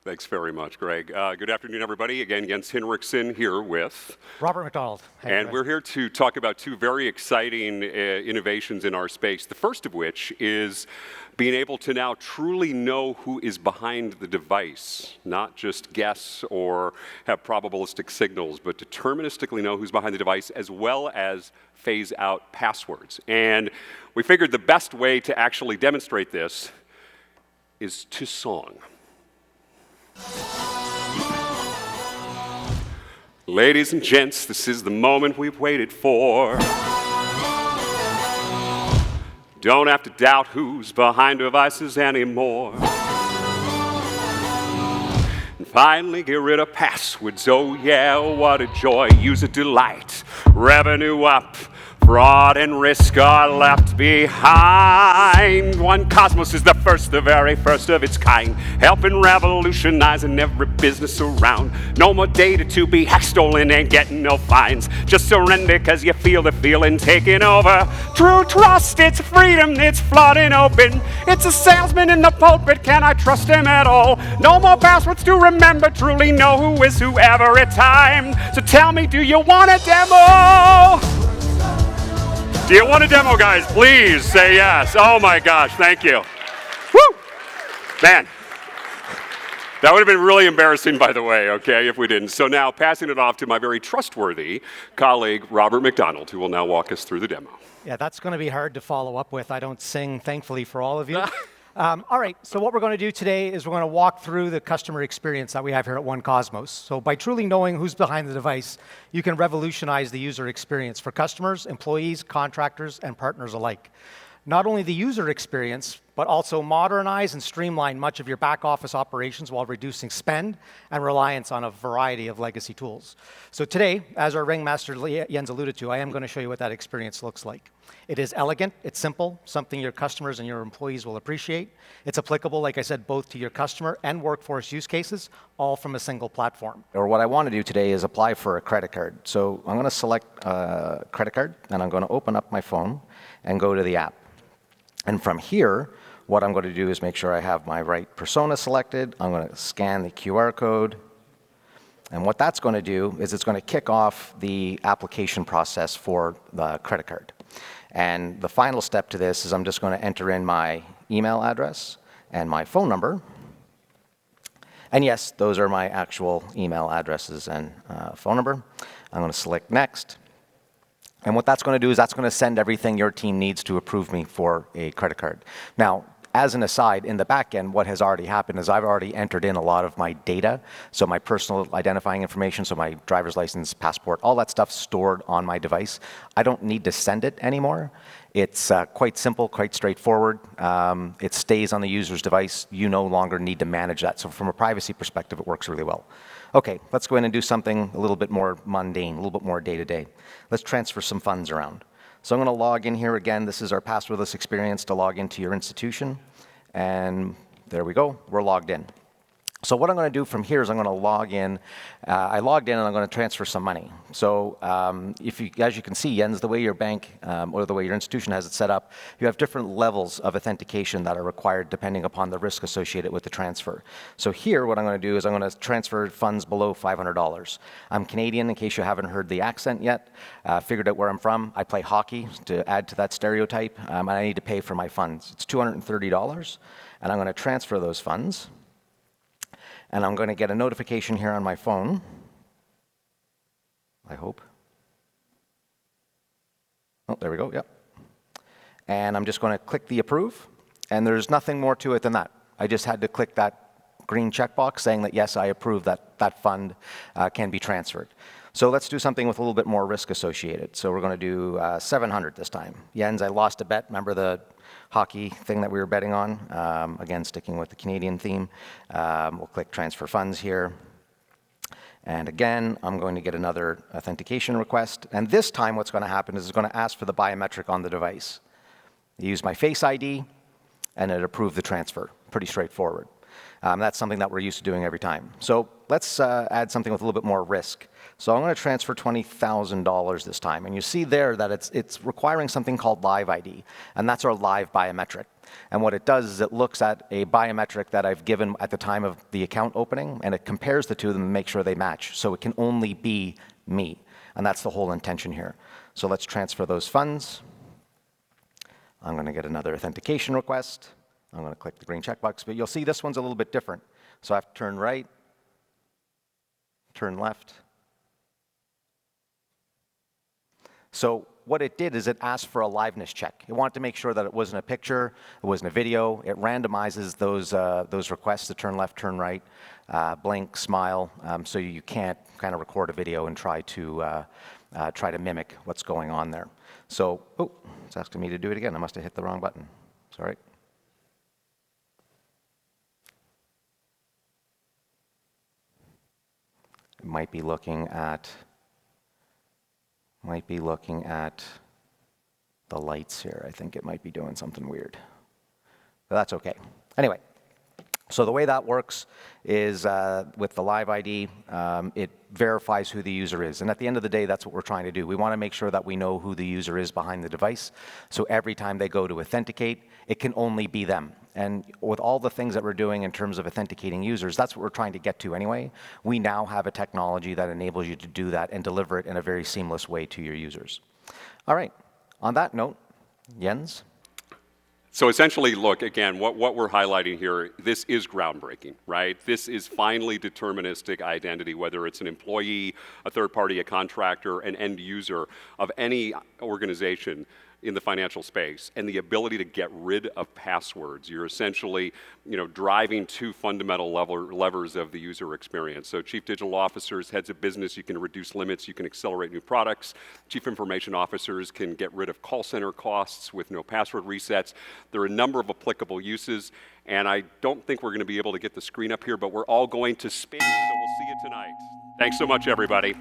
Thanks very much, Greg. Good afternoon, everybody. Again, Jens Hinrichsen here with Robert McDonald. And we're here to talk about two very exciting innovations in our space. The first of which is being able to now truly know who is behind the device, not just guess or have probabilistic signals, but deterministically know who's behind the device, as well as phase out passwords. And we figured the best way to actually demonstrate this is to song. Ladies and gents, this is the moment we've waited for. Don't have to doubt who's behind devices anymore. And finally get rid of passwords, oh yeah, what a joy, user delight, revenue up. Fraud and risk are left behind. One Cosmos is the first, the very first of its kind, helping revolutionizing every business around. No more data to be hacked, stolen, and getting no fines. Just surrender because you feel the feeling taking over. True trust, it's freedom, it's flooding open. It's a salesman in the pulpit, can I trust him at all? No more passwords to remember, truly know who is who every time. So tell me, do you want a demo? Do you want a demo, guys? Please say yes. Oh my gosh, thank you. Woo! Man, that would have been really embarrassing, by the way, okay, if we didn't. So now passing it off to my very trustworthy colleague, Robert McDonald, who will now walk us through the demo. Yeah, that's going to be hard to follow up with. I don't sing, thankfully, for all of you. All right, so what we're going to do today is we're going to walk through the customer experience that we have here at One Cosmos. So by truly knowing who's behind the device, you can revolutionize the user experience for customers, employees, contractors, and partners alike. Not only the user experience, but also modernize and streamline much of your back office operations while reducing spend and reliance on a variety of legacy tools. So today, as our ringmaster Jens alluded to, I am going to show you what that experience looks like. It is elegant, it's simple, something your customers and your employees will appreciate. It's applicable, like I said, both to your customer and workforce use cases, all from a single platform. Or what I want to do today is apply for a credit card. So I'm going to select a credit card, and I'm going to open up my phone and go to the app. And from here, what I'm going to do is make sure I have my right persona selected. I'm going to scan the QR code. And what that's going to do is it's going to kick off the application process for the credit card. And the final step to this is I'm just going to enter in my email address and my phone number. And yes, those are my actual email addresses and phone number. I'm going to select Next. And what that's going to do is that's going to send everything your team needs to approve me for a credit card. Now, as an aside, in the back end, what has already happened is I've already entered in a lot of my data, so my personal identifying information, so my driver's license, passport, all that stuff stored on my device. I don't need to send it anymore. It's quite simple, quite straightforward. It stays on the user's device. You no longer need to manage that. So from a privacy perspective, it works really well. Okay, let's go in and do something a little bit more mundane, a little bit more day-to-day. Let's transfer some funds around. So I'm going to log in here again. This is our passwordless experience to log into your institution. And there we go. We're logged in. So what I'm going to do from here is I'm going to log in. I logged in and I'm going to transfer some money. So as you can see, Jens, the way your bank or the way your institution has it set up, you have different levels of authentication that are required depending upon the risk associated with the transfer. So here, what I'm going to do is I'm going to transfer funds below $500. I'm Canadian, in case you haven't heard the accent yet. Figured out where I'm from. I play hockey to add to that stereotype, and I need to pay for my funds. It's $230, and I'm going to transfer those funds. And I'm going to get a notification here on my phone, I hope. Oh, there we go, yep. And I'm just going to click the approve, and there's nothing more to it than that. I just had to click that green checkbox saying that, yes, I approve that that fund can be transferred. So let's do something with a little bit more risk associated. So we're going to do 700 this time. Jens, I lost a bet. Remember the hockey thing that we were betting on? Again, sticking with the Canadian theme. We'll click transfer funds here. And again, I'm going to get another authentication request. And this time what's going to happen is it's going to ask for the biometric on the device. I use my Face ID, and it approved the transfer. Pretty straightforward. That's something that we're used to doing every time. So let's add something with a little bit more risk. So I'm going to transfer $20,000 this time. And you see there that it's requiring something called Live ID. And that's our live biometric. And what it does is it looks at a biometric that I've given at the time of the account opening, and it compares the two of them to make sure they match. So it can only be me. And that's the whole intention here. So let's transfer those funds. I'm going to get another authentication request. I'm going to click the green checkbox, but you'll see this one's a little bit different. So I have to turn right, turn left. So what it did is it asked for a liveness check. It wanted to make sure that it wasn't a picture, it wasn't a video. It randomizes those requests to turn left, turn right, blink, smile, so you can't kind of record a video and try to mimic what's going on there. So, oh, it's asking me to do it again. I must have hit the wrong button. Sorry. It might be looking at the lights here. I think it might be doing something weird. But that's okay. Anyway, so the way that works is with the Live ID, it verifies who the user is. And at the end of the day, that's what we're trying to do. We want to make sure that we know who the user is behind the device. So every time they go to authenticate, it can only be them. And with all the things that we're doing in terms of authenticating users, that's what we're trying to get to anyway. We now have a technology that enables you to do that and deliver it in a very seamless way to your users. All right. On that note, Jens? So essentially, look, again, what we're highlighting here, this is groundbreaking, right? This is finally deterministic identity, whether it's an employee, a third party, a contractor, an end user of any organization in the financial space, and the ability to get rid of passwords. You're essentially, driving two fundamental levers of the user experience. So chief digital officers, heads of business, you can reduce limits, you can accelerate new products. Chief information officers can get rid of call center costs with no password resets. There are a number of applicable uses, and I don't think we're going to be able to get the screen up here, but we're all going to spin, so we'll see you tonight. Thanks so much, everybody.